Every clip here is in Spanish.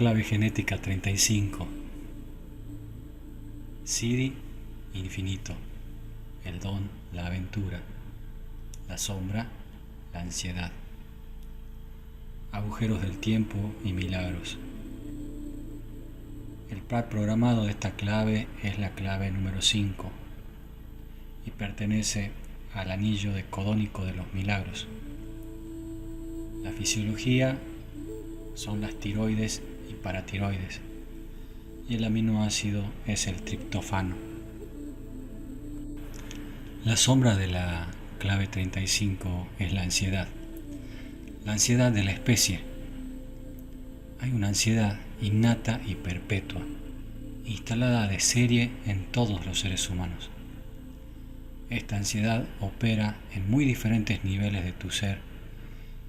clave genética 35. Siddhi, infinito. El don, la aventura. La sombra, la ansiedad. Agujeros del tiempo y milagros. El par programado de esta clave es la clave número 5 y pertenece al anillo decodónico de los milagros. La fisiología son las tiroides y paratiroides y el aminoácido es el triptófano. La sombra de la clave 35 es la ansiedad de la especie. Hay una ansiedad innata y perpetua, instalada de serie en todos los seres humanos. Esta ansiedad opera en muy diferentes niveles de tu ser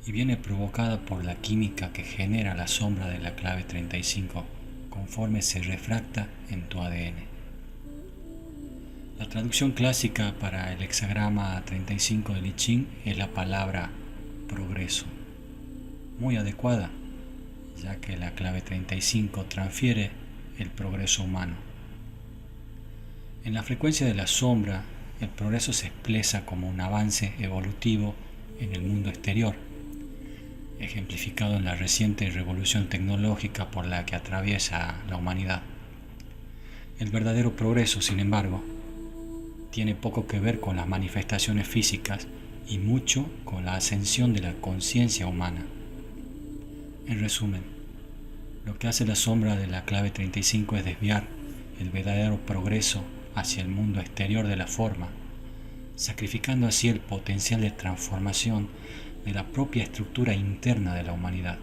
y viene provocada por la química que genera la sombra de la clave 35 conforme se refracta en tu ADN. La traducción clásica para el hexagrama 35 del I Ching es la palabra progreso, muy adecuada, ya que la clave 35 transfiere el progreso humano. En la frecuencia de la sombra, el progreso se expresa como un avance evolutivo en el mundo exterior, ejemplificado en la reciente revolución tecnológica por la que atraviesa la humanidad. El verdadero progreso, sin embargo, tiene poco que ver con las manifestaciones físicas y mucho con la ascensión de la conciencia humana. En resumen, lo que hace la sombra de la clave 35 es desviar el verdadero progreso hacia el mundo exterior de la forma, sacrificando así el potencial de transformación de la propia estructura interna de la humanidad.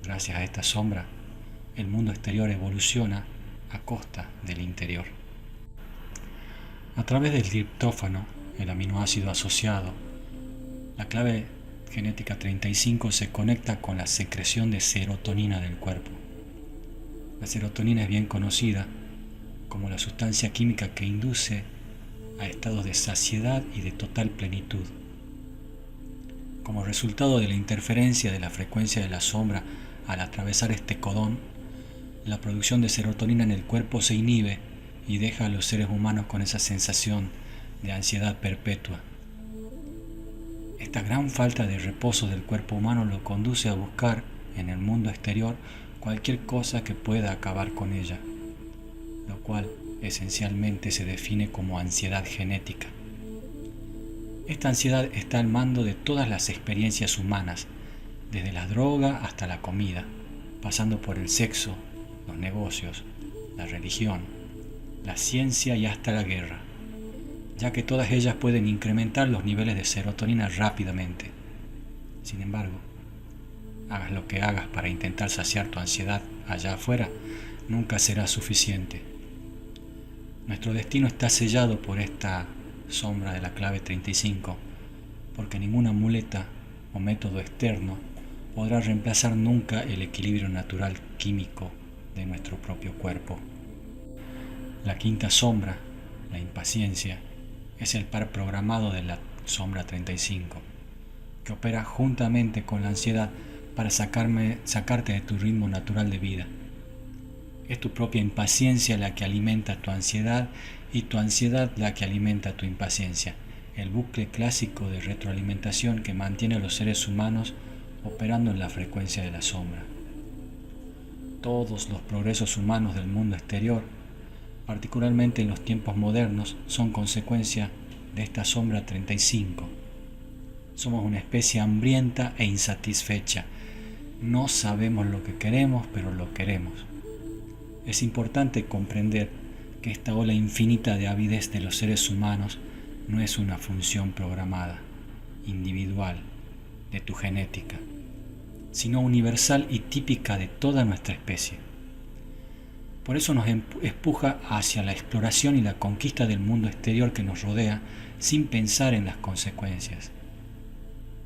Gracias a esta sombra, el mundo exterior evoluciona a costa del interior. A través del triptófano, el aminoácido asociado, la clave genética 35 se conecta con la secreción de serotonina del cuerpo. La serotonina es bien conocida como la sustancia química que induce a estados de saciedad y de total plenitud. Como resultado de la interferencia de la frecuencia de la sombra al atravesar este codón, la producción de serotonina en el cuerpo se inhibe y deja a los seres humanos con esa sensación de ansiedad perpetua. Esta gran falta de reposo del cuerpo humano lo conduce a buscar en el mundo exterior cualquier cosa que pueda acabar con ella, lo cual esencialmente se define como ansiedad genética. Esta ansiedad está al mando de todas las experiencias humanas, desde la droga hasta la comida, pasando por el sexo, los negocios, la religión, la ciencia y hasta la guerra, ya que todas ellas pueden incrementar los niveles de serotonina rápidamente. Sin embargo, hagas lo que hagas para intentar saciar tu ansiedad allá afuera, nunca será suficiente. Nuestro destino está sellado por esta sombra de la clave 35, porque ninguna muleta o método externo podrá reemplazar nunca el equilibrio natural químico de nuestro propio cuerpo. La quinta sombra, la impaciencia, es el par programado de la sombra 35, que opera juntamente con la ansiedad para sacarte de tu ritmo natural de vida. Es tu propia impaciencia la que alimenta tu ansiedad y tu ansiedad la que alimenta tu impaciencia, el bucle clásico de retroalimentación que mantiene a los seres humanos operando en la frecuencia de la sombra. Todos los progresos humanos del mundo exterior, particularmente en los tiempos modernos, son consecuencia de esta sombra 35. Somos una especie hambrienta e insatisfecha. No sabemos lo que queremos, pero lo queremos. Es importante comprender que esta ola infinita de avidez de los seres humanos no es una función programada, individual, de tu genética, sino universal y típica de toda nuestra especie. Por eso nos empuja hacia la exploración y la conquista del mundo exterior que nos rodea sin pensar en las consecuencias.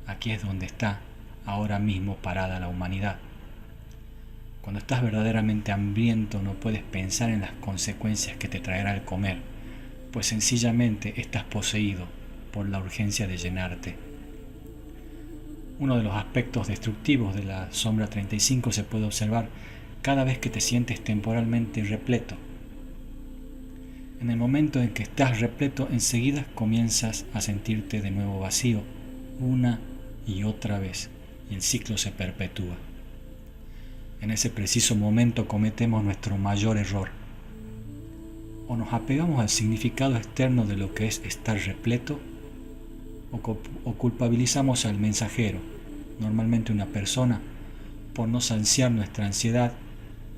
Aquí es donde está ahora mismo parada la humanidad. Cuando estás verdaderamente hambriento no puedes pensar en las consecuencias que te traerá el comer, pues sencillamente estás poseído por la urgencia de llenarte. Uno de los aspectos destructivos de la sombra 35 se puede observar cada vez que te sientes temporalmente repleto. En el momento en que estás repleto, enseguida comienzas a sentirte de nuevo vacío, una y otra vez, y el ciclo se perpetúa. En ese preciso momento cometemos nuestro mayor error. O nos apegamos al significado externo de lo que es estar repleto, o culpabilizamos al mensajero, normalmente una persona, por no saciar nuestra ansiedad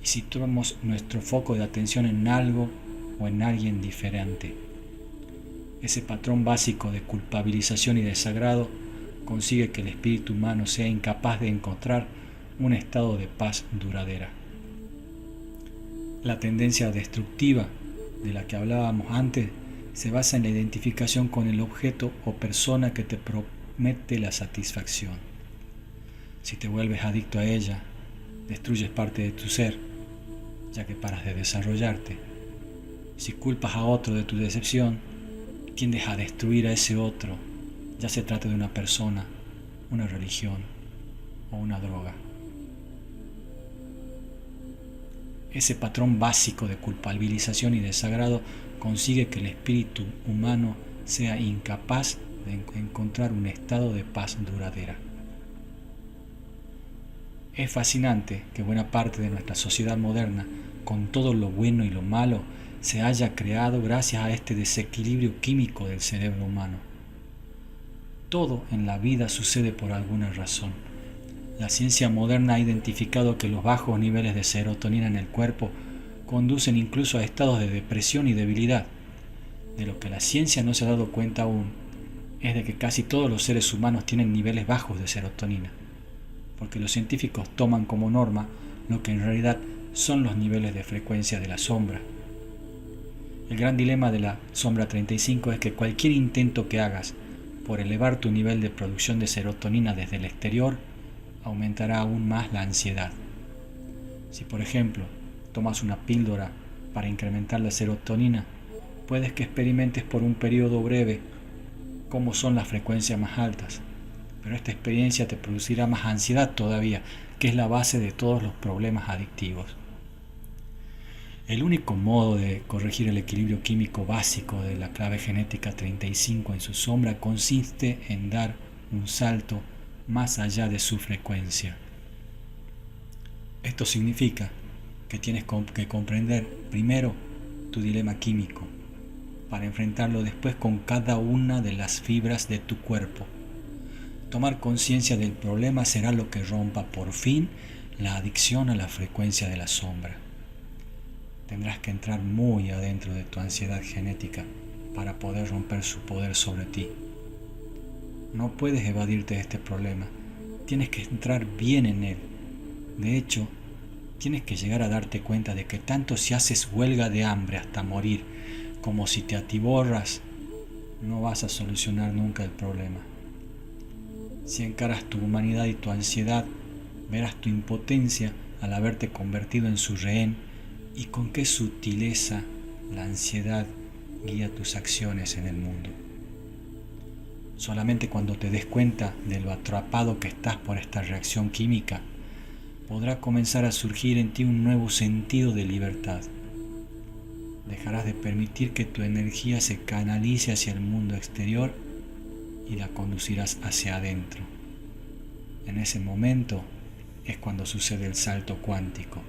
y situamos nuestro foco de atención en algo o en alguien diferente. Ese patrón básico de culpabilización y desagrado consigue que el espíritu humano sea incapaz de encontrar un estado de paz duradera. La tendencia destructiva de la que hablábamos antes se basa en la identificación con el objeto o persona que te promete la satisfacción. Si te vuelves adicto a ella, destruyes parte de tu ser, ya que paras de desarrollarte. Si culpas a otro de tu decepción, tiendes a destruir a ese otro, ya se trate de una persona, una religión o una droga. Ese patrón básico de culpabilización y desagrado consigue que el espíritu humano sea incapaz de encontrar un estado de paz duradera. Es fascinante que buena parte de nuestra sociedad moderna, con todo lo bueno y lo malo, se haya creado gracias a este desequilibrio químico del cerebro humano. Todo en la vida sucede por alguna razón. La ciencia moderna ha identificado que los bajos niveles de serotonina en el cuerpo conducen incluso a estados de depresión y debilidad. De lo que la ciencia no se ha dado cuenta aún es de que casi todos los seres humanos tienen niveles bajos de serotonina, porque los científicos toman como norma lo que en realidad son los niveles de frecuencia de la sombra. El gran dilema de la sombra 35 es que cualquier intento que hagas por elevar tu nivel de producción de serotonina desde el exterior aumentará aún más la ansiedad. Si, por ejemplo, tomas una píldora para incrementar la serotonina, puedes que experimentes por un periodo breve cómo son las frecuencias más altas, pero esta experiencia te producirá más ansiedad todavía, que es la base de todos los problemas adictivos. El único modo de corregir el equilibrio químico básico de la clave genética 35 en su sombra consiste en dar un salto más allá de su frecuencia. Esto significa que tienes que comprender primero tu dilema químico, para enfrentarlo después con cada una de las fibras de tu cuerpo. Tomar conciencia del problema será lo que rompa por fin la adicción a la frecuencia de la sombra. Tendrás que entrar muy adentro de tu ansiedad genética para poder romper su poder sobre ti. No puedes evadirte de este problema, tienes que entrar bien en él. De hecho, tienes que llegar a darte cuenta de que tanto si haces huelga de hambre hasta morir, como si te atiborras, no vas a solucionar nunca el problema. Si encaras tu humanidad y tu ansiedad, verás tu impotencia al haberte convertido en su rehén y con qué sutileza la ansiedad guía tus acciones en el mundo. Solamente cuando te des cuenta de lo atrapado que estás por esta reacción química, podrá comenzar a surgir en ti un nuevo sentido de libertad. Dejarás de permitir que tu energía se canalice hacia el mundo exterior y la conducirás hacia adentro. En ese momento es cuando sucede el salto cuántico.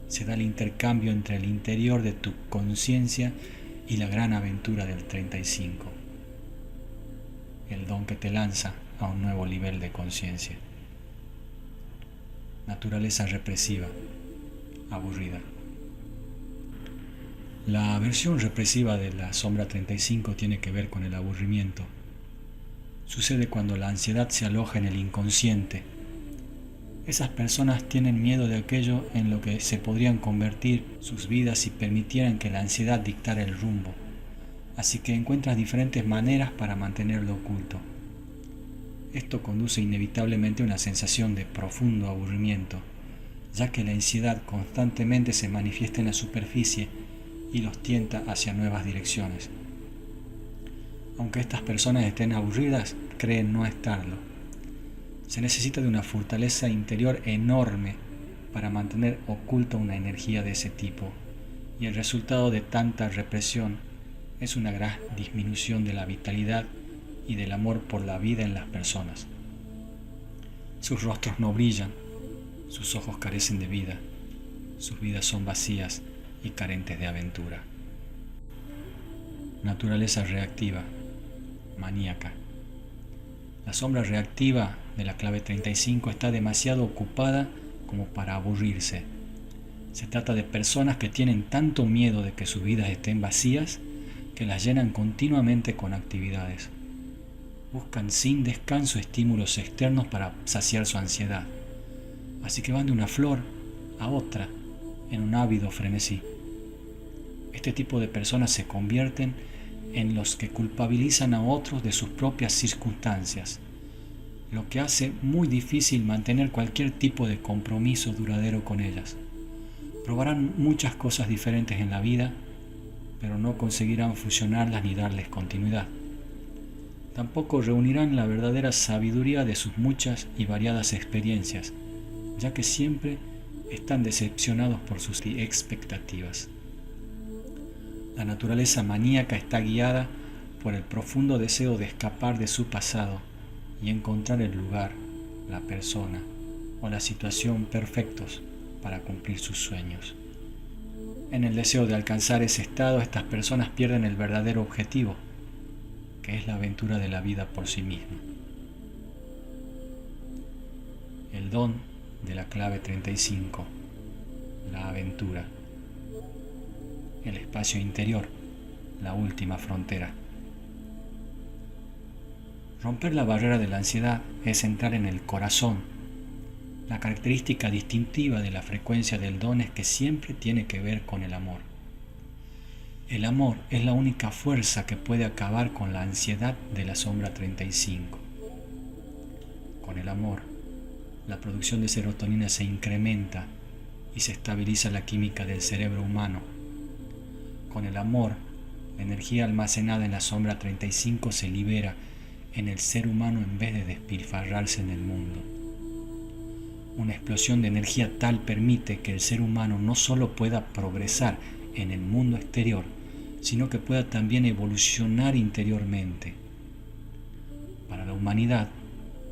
Se da el intercambio entre el interior de tu conciencia y la gran aventura del 35. El don que te lanza a un nuevo nivel de conciencia. Naturaleza represiva, aburrida. La versión represiva de la sombra 35 tiene que ver con el aburrimiento. Sucede cuando la ansiedad se aloja en el inconsciente. Esas personas tienen miedo de aquello en lo que se podrían convertir sus vidas si permitieran que la ansiedad dictara el rumbo. Así que encuentras diferentes maneras para mantenerlo oculto. Esto conduce inevitablemente a una sensación de profundo aburrimiento, ya que la ansiedad constantemente se manifiesta en la superficie y los tienta hacia nuevas direcciones. Aunque estas personas estén aburridas, creen no estarlo. Se necesita de una fortaleza interior enorme para mantener oculta una energía de ese tipo, y el resultado de tanta represión es una gran disminución de la vitalidad y del amor por la vida en las personas. Sus rostros no brillan, sus ojos carecen de vida, sus vidas son vacías y carentes de aventura. Naturaleza reactiva, maníaca. La sombra reactiva de la clave 35 está demasiado ocupada como para aburrirse. Se trata de personas que tienen tanto miedo de que sus vidas estén vacías que las llenan continuamente con actividades. Buscan sin descanso estímulos externos para saciar su ansiedad. Así que van de una flor a otra en un ávido frenesí. Este tipo de personas se convierten en los que culpabilizan a otros de sus propias circunstancias, lo que hace muy difícil mantener cualquier tipo de compromiso duradero con ellas. Probarán muchas cosas diferentes en la vida, pero no conseguirán fusionarlas ni darles continuidad. Tampoco reunirán la verdadera sabiduría de sus muchas y variadas experiencias, ya que siempre están decepcionados por sus expectativas. La naturaleza maníaca está guiada por el profundo deseo de escapar de su pasado y encontrar el lugar, la persona o la situación perfectos para cumplir sus sueños. En el deseo de alcanzar ese estado, estas personas pierden el verdadero objetivo, que es la aventura de la vida por sí misma. El don de la clave 35, la aventura. El espacio interior, la última frontera. Romper la barrera de la ansiedad es entrar en el corazón. La característica distintiva de la frecuencia del don es que siempre tiene que ver con el amor. El amor es la única fuerza que puede acabar con la ansiedad de la sombra 35. Con el amor, la producción de serotonina se incrementa y se estabiliza la química del cerebro humano. Con el amor, la energía almacenada en la sombra 35 se libera en el ser humano en vez de despilfarrarse en el mundo. Una explosión de energía tal permite que el ser humano no solo pueda progresar en el mundo exterior, sino que pueda también evolucionar interiormente. Para la humanidad,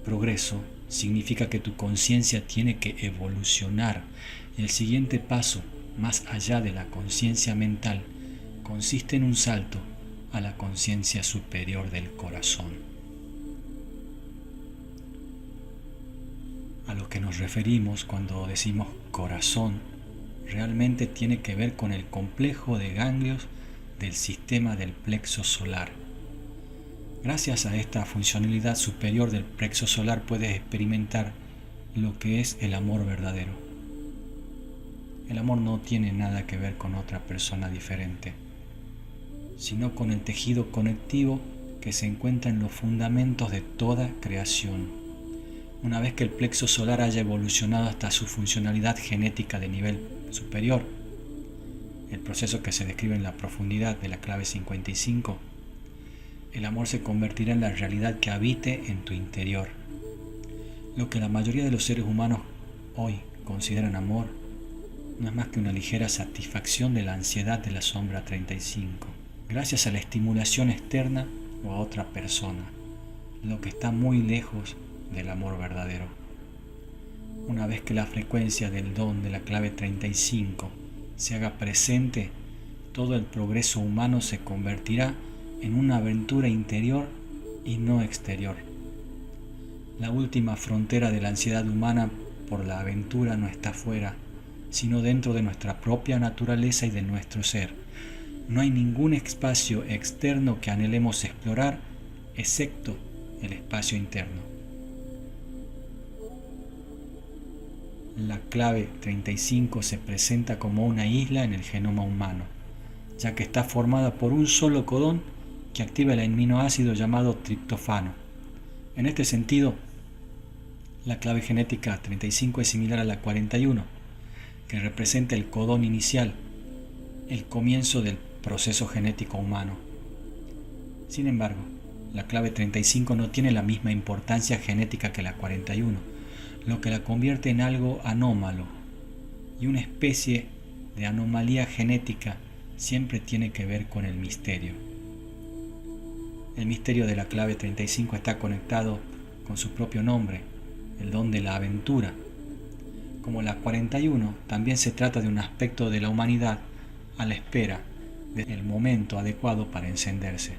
progreso significa que tu conciencia tiene que evolucionar, y el siguiente paso, más allá de la conciencia mental, consiste en un salto a la conciencia superior del corazón. A lo que nos referimos cuando decimos corazón realmente tiene que ver con el complejo de ganglios del sistema del plexo solar. Gracias a esta funcionalidad superior del plexo solar puedes experimentar lo que es el amor verdadero. El amor no tiene nada que ver con otra persona diferente, sino con el tejido conectivo que se encuentra en los fundamentos de toda creación. Una vez que el plexo solar haya evolucionado hasta su funcionalidad genética de nivel superior, el proceso que se describe en la profundidad de la clave 55, el amor se convertirá en la realidad que habite en tu interior. Lo que la mayoría de los seres humanos hoy consideran amor no es más que una ligera satisfacción de la ansiedad de la sombra 35, gracias a la estimulación externa o a otra persona, lo que está muy lejos del amor verdadero. Una vez que la frecuencia del don de la clave 35 se haga presente, todo el progreso humano se convertirá en una aventura interior y no exterior. La última frontera de la ansiedad humana por la aventura no está fuera, sino dentro de nuestra propia naturaleza y de nuestro ser. No hay ningún espacio externo que anhelemos explorar, excepto el espacio interno. La clave 35 se presenta como una isla en el genoma humano, ya que está formada por un solo codón que activa el aminoácido llamado triptófano. En este sentido, la clave genética 35 es similar a la 41, que representa el codón inicial, el comienzo del proceso genético humano. Sin embargo, La clave 35 no tiene la misma importancia genética que la 41, lo que la convierte en algo anómalo, y una especie de anomalía genética siempre tiene que ver con el misterio. El misterio de la clave 35 está conectado con su propio nombre, el don de la aventura. Como la 41, también se trata de un aspecto de la humanidad a la espera del momento adecuado para encenderse.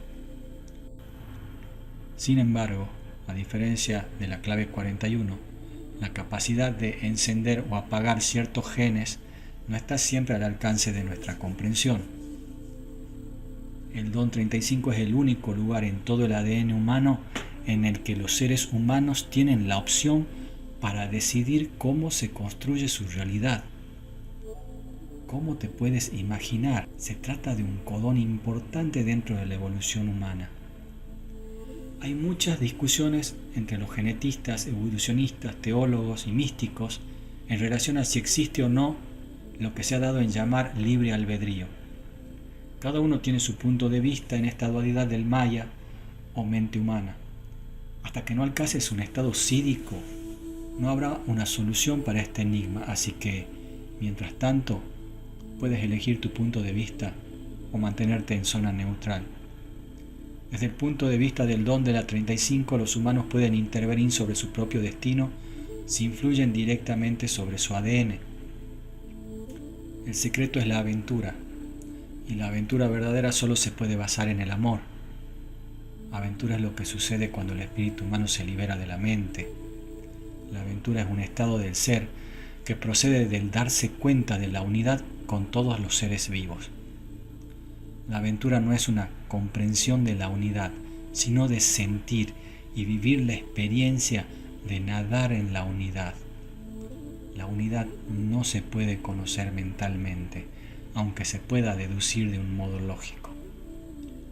Sin embargo, a diferencia de la clave 41, la capacidad de encender o apagar ciertos genes no está siempre al alcance de nuestra comprensión. El don 35 es el único lugar en todo el ADN humano en el que los seres humanos tienen la opción para decidir cómo se construye su realidad. ¿Cómo te puedes imaginar? Se trata de un codón importante dentro de la evolución humana. Hay muchas discusiones entre los genetistas, evolucionistas, teólogos y místicos en relación a si existe o no lo que se ha dado en llamar libre albedrío. Cada uno tiene su punto de vista en esta dualidad del Maya o mente humana. Hasta que no alcances un estado psíquico, no habrá una solución para este enigma, así que, mientras tanto, puedes elegir tu punto de vista o mantenerte en zona neutral. Desde el punto de vista del don de la 35, los humanos pueden intervenir sobre su propio destino si influyen directamente sobre su ADN. El secreto es la aventura, y la aventura verdadera solo se puede basar en el amor. Aventura es lo que sucede cuando el espíritu humano se libera de la mente. La aventura es un estado del ser que procede del darse cuenta de la unidad con todos los seres vivos. La aventura no es una comprensión de la unidad, sino de sentir y vivir la experiencia de nadar en la unidad. La unidad no se puede conocer mentalmente, aunque se pueda deducir de un modo lógico.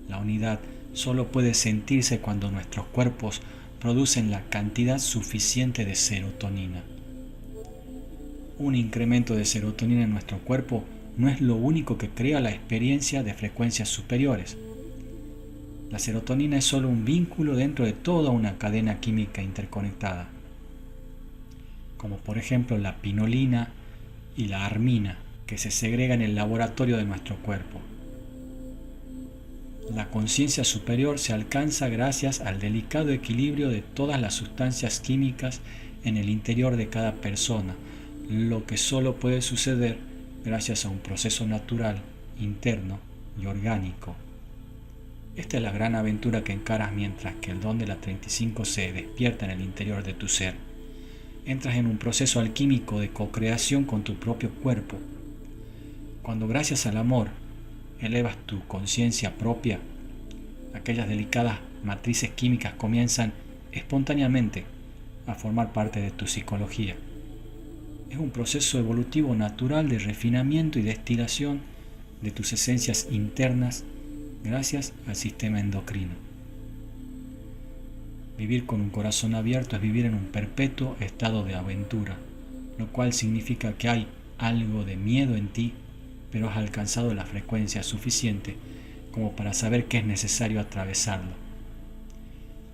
La unidad solo puede sentirse cuando nuestros cuerpos producen la cantidad suficiente de serotonina. Un incremento de serotonina en nuestro cuerpo no es lo único que crea la experiencia de frecuencias superiores. La serotonina es solo un vínculo dentro de toda una cadena química interconectada, como por ejemplo la pinolina y la armina, que se segregan en el laboratorio de nuestro cuerpo. La conciencia superior se alcanza gracias al delicado equilibrio de todas las sustancias químicas en el interior de cada persona, lo que solo puede suceder gracias a un proceso natural, interno y orgánico. Esta es la gran aventura que encaras mientras que el don de la 35 se despierta en el interior de tu ser. Entras en un proceso alquímico de co-creación con tu propio cuerpo. Cuando gracias al amor elevas tu conciencia propia, aquellas delicadas matrices químicas comienzan espontáneamente a formar parte de tu psicología. Es un proceso evolutivo natural de refinamiento y destilación de tus esencias internas gracias al sistema endocrino. Vivir con un corazón abierto es vivir en un perpetuo estado de aventura, lo cual significa que hay algo de miedo en ti, pero has alcanzado la frecuencia suficiente como para saber que es necesario atravesarlo.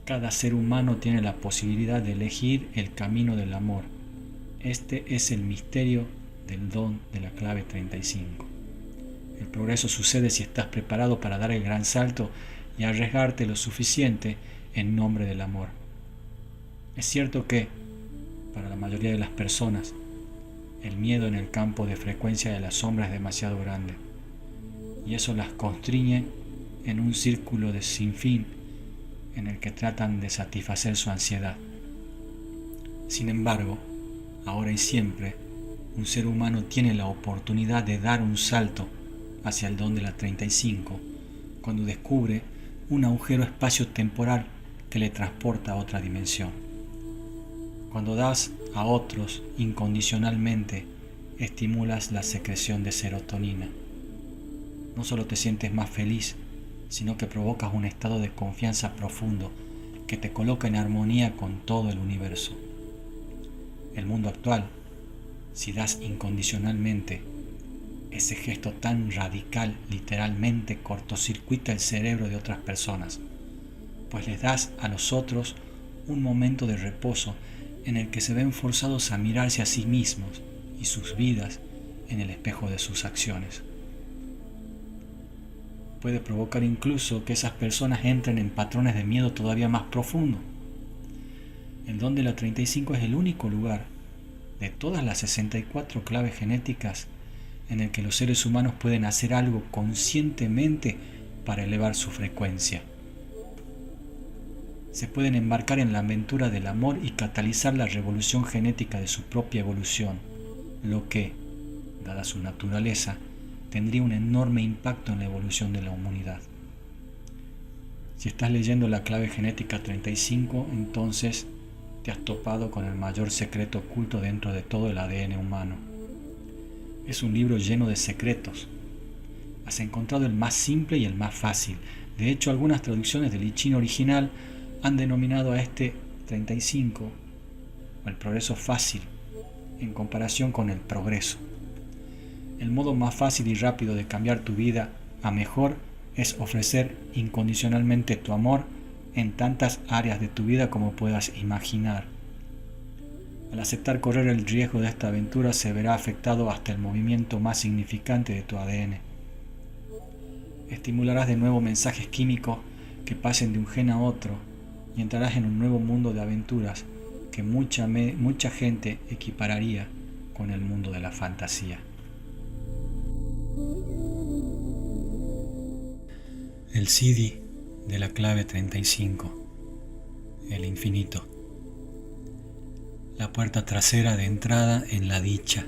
Cada ser humano tiene la posibilidad de elegir el camino del amor. Este es el misterio del don de la clave 35. El progreso sucede si estás preparado para dar el gran salto y arriesgarte lo suficiente en nombre del amor. Es cierto que, para la mayoría de las personas, el miedo en el campo de frecuencia de la sombra es demasiado grande, y eso las constriñe en un círculo de sinfín en el que tratan de satisfacer su ansiedad. Sin embargo, ahora y siempre, un ser humano tiene la oportunidad de dar un salto hacia el don de la 35 cuando descubre un agujero espacio-temporal que le transporta a otra dimensión. Cuando das a otros incondicionalmente, estimulas la secreción de serotonina. No solo te sientes más feliz, sino que provocas un estado de confianza profundo que te coloca en armonía con todo el universo. El mundo actual, si das incondicionalmente, ese gesto tan radical literalmente cortocircuita el cerebro de otras personas, pues les das a los otros un momento de reposo en el que se ven forzados a mirarse a sí mismos y sus vidas en el espejo de sus acciones. Puede provocar incluso que esas personas entren en patrones de miedo todavía más profundos. El don de la 35 es el único lugar de todas las 64 claves genéticas en el que los seres humanos pueden hacer algo conscientemente para elevar su frecuencia. Se pueden embarcar en la aventura del amor y catalizar la revolución genética de su propia evolución, lo que, dada su naturaleza, tendría un enorme impacto en la evolución de la humanidad. Si estás leyendo la clave genética 35, entonces te has topado con el mayor secreto oculto dentro de todo el ADN humano. Es un libro lleno de secretos. Has encontrado el más simple y el más fácil. De hecho, algunas traducciones del I Ching original han denominado a este 35 o el progreso fácil en comparación con el progreso. El modo más fácil y rápido de cambiar tu vida a mejor es ofrecer incondicionalmente tu amor en tantas áreas de tu vida como puedas imaginar. Al aceptar correr el riesgo de esta aventura se verá afectado hasta el movimiento más significante de tu ADN. Estimularás de nuevo mensajes químicos que pasen de un gen a otro y entrarás en un nuevo mundo de aventuras que mucha gente equipararía con el mundo de la fantasía. El CD de la clave 35, el infinito. La puerta trasera de entrada en la dicha.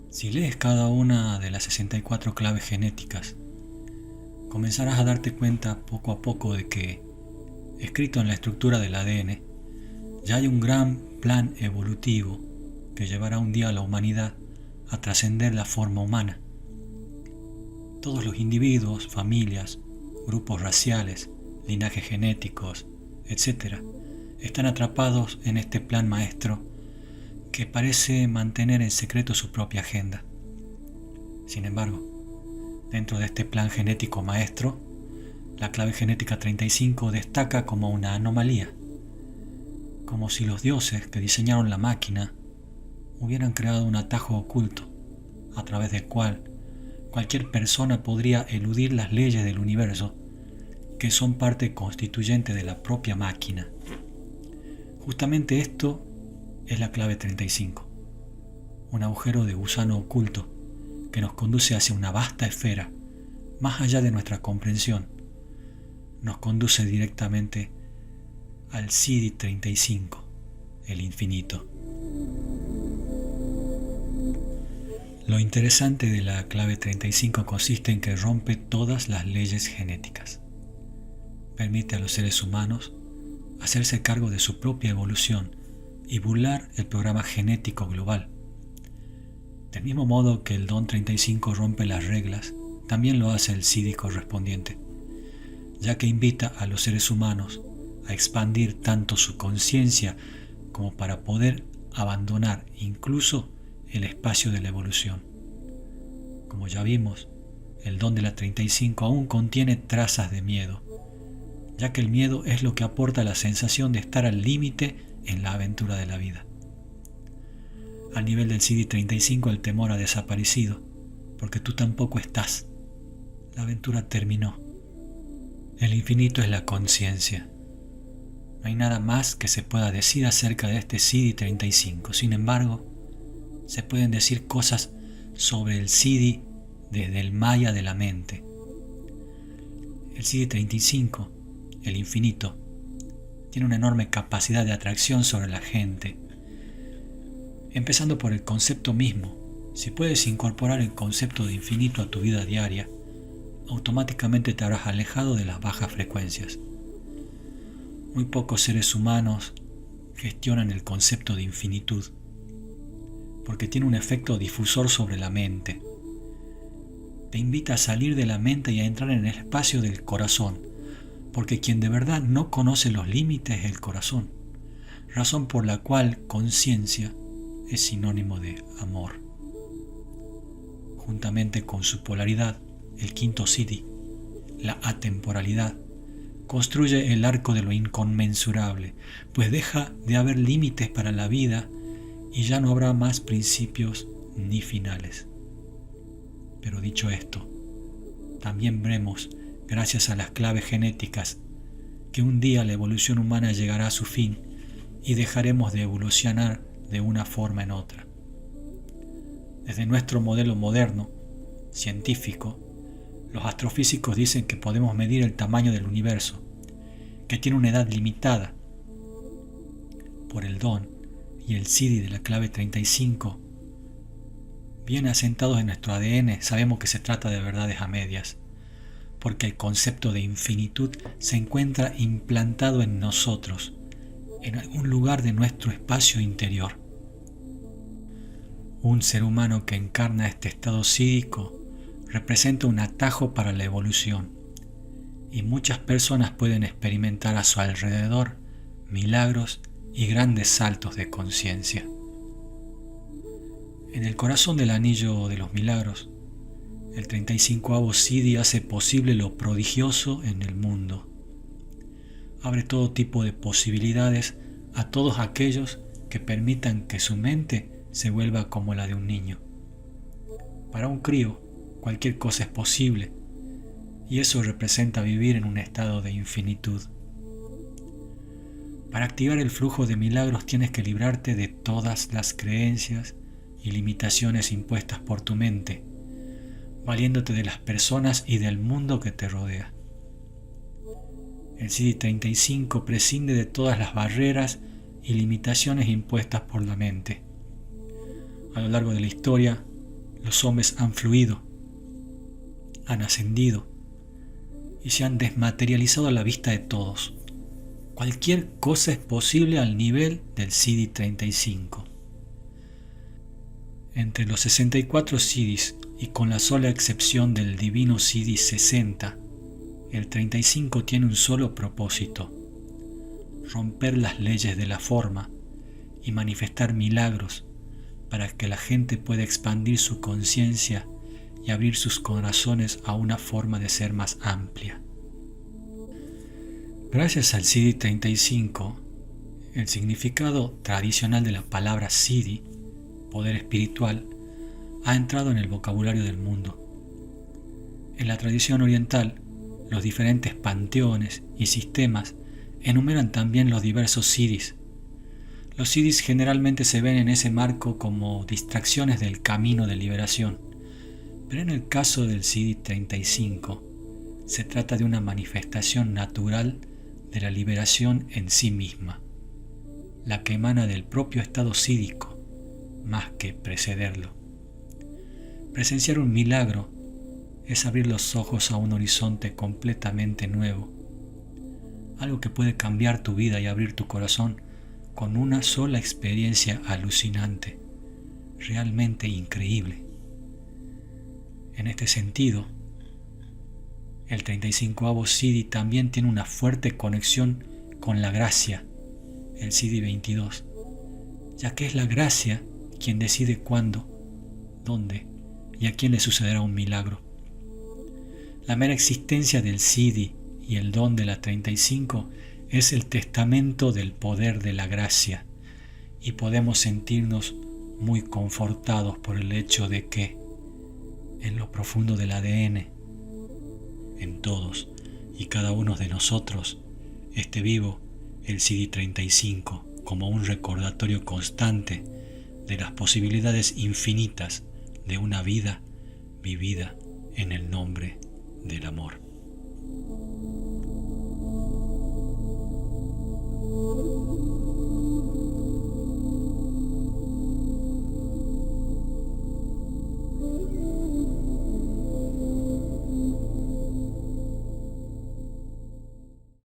Si lees cada una de las 64 claves genéticas, comenzarás a darte cuenta poco a poco de que, escrito en la estructura del ADN, ya hay un gran plan evolutivo que llevará un día a la humanidad a trascender la forma humana. Todos los individuos, familias, grupos raciales, linajes genéticos, etc., están atrapados en este plan maestro que parece mantener en secreto su propia agenda. Sin embargo, dentro de este plan genético maestro, la clave genética 35 destaca como una anomalía, como si los dioses que diseñaron la máquina hubieran creado un atajo oculto a través del cual cualquier persona podría eludir las leyes del universo, que son parte constituyente de la propia máquina. Justamente esto es la clave 35, un agujero de gusano oculto que nos conduce hacia una vasta esfera, más allá de nuestra comprensión. Nos conduce directamente al CD 35, el infinito. Lo interesante de la clave 35 consiste en que rompe todas las leyes genéticas. Permite a los seres humanos hacerse cargo de su propia evolución y burlar el programa genético global. Del mismo modo que el don 35 rompe las reglas, también lo hace el CD correspondiente, ya que invita a los seres humanos a expandir tanto su conciencia como para poder abandonar incluso el espacio de la evolución. Como ya vimos, el don de la 35 aún contiene trazas de miedo, ya que el miedo es lo que aporta la sensación de estar al límite en la aventura de la vida. A nivel del CD35 el temor ha desaparecido, porque tú tampoco estás. La aventura terminó. El infinito es la conciencia. No hay nada más que se pueda decir acerca de este CD35. Sin embargo, se pueden decir cosas sobre el CD desde el maya de la mente. El CD35, el infinito, tiene una enorme capacidad de atracción sobre la gente. Empezando por el concepto mismo, si puedes incorporar el concepto de infinito a tu vida diaria, automáticamente te habrás alejado de las bajas frecuencias. Muy pocos seres humanos gestionan el concepto de infinitud, porque tiene un efecto difusor sobre la mente. Te invita a salir de la mente y a entrar en el espacio del corazón, porque quien de verdad no conoce los límites es el corazón, razón por la cual conciencia es sinónimo de amor. Juntamente con su polaridad, el quinto CD, la atemporalidad, construye el arco de lo inconmensurable, pues deja de haber límites para la vida y ya no habrá más principios ni finales. Pero dicho esto, también veremos, gracias a las claves genéticas, que un día la evolución humana llegará a su fin y dejaremos de evolucionar de una forma en otra. Desde nuestro modelo moderno, científico, los astrofísicos dicen que podemos medir el tamaño del universo, que tiene una edad limitada. Por el don y el SIDI de la clave 35, bien asentados en nuestro ADN, sabemos que se trata de verdades a medias, porque el concepto de infinitud se encuentra implantado en nosotros, en algún lugar de nuestro espacio interior. Un ser humano que encarna este estado sídico representa un atajo para la evolución, y muchas personas pueden experimentar a su alrededor milagros y grandes saltos de conciencia. En el corazón del anillo de los milagros, el 35avo SIDI hace posible lo prodigioso en el mundo. Abre todo tipo de posibilidades a todos aquellos que permitan que su mente se vuelva como la de un niño. Para un crío, cualquier cosa es posible, y eso representa vivir en un estado de infinitud. Para activar el flujo de milagros tienes que librarte de todas las creencias y limitaciones impuestas por tu mente, valiéndote de las personas y del mundo que te rodea. El SIDI 35 prescinde de todas las barreras y limitaciones impuestas por la mente. A lo largo de la historia, los hombres han fluido, han ascendido y se han desmaterializado a la vista de todos. Cualquier cosa es posible al nivel del SIDI 35. Entre los 64 SIDIs y con la sola excepción del divino SIDI 60, el 35 tiene un solo propósito: romper las leyes de la forma y manifestar milagros para que la gente pueda expandir su conciencia y abrir sus corazones a una forma de ser más amplia. Gracias al SIDI 35, el significado tradicional de la palabra SIDI, poder espiritual, ha entrado en el vocabulario del mundo. En la tradición oriental, los diferentes panteones y sistemas enumeran también los diversos SIDIs. Los SIDIs generalmente se ven en ese marco como distracciones del camino de liberación, pero en el caso del SIDI 35, se trata de una manifestación natural de la liberación en sí misma, la que emana del propio estado sídico, más que precederlo. Presenciar un milagro es abrir los ojos a un horizonte completamente nuevo, algo que puede cambiar tu vida y abrir tu corazón con una sola experiencia alucinante, realmente increíble. En este sentido, el 35avo SIDI también tiene una fuerte conexión con la gracia, el SIDI 22, ya que es la gracia quien decide cuándo, dónde y a quién le sucederá un milagro. La mera existencia del SIDI y el don de la 35 es el testamento del poder de la gracia, y podemos sentirnos muy confortados por el hecho de que, en lo profundo del ADN, en todos y cada uno de nosotros, esté vivo el SIDI 35 como un recordatorio constante de las posibilidades infinitas de una vida vivida en el nombre del amor.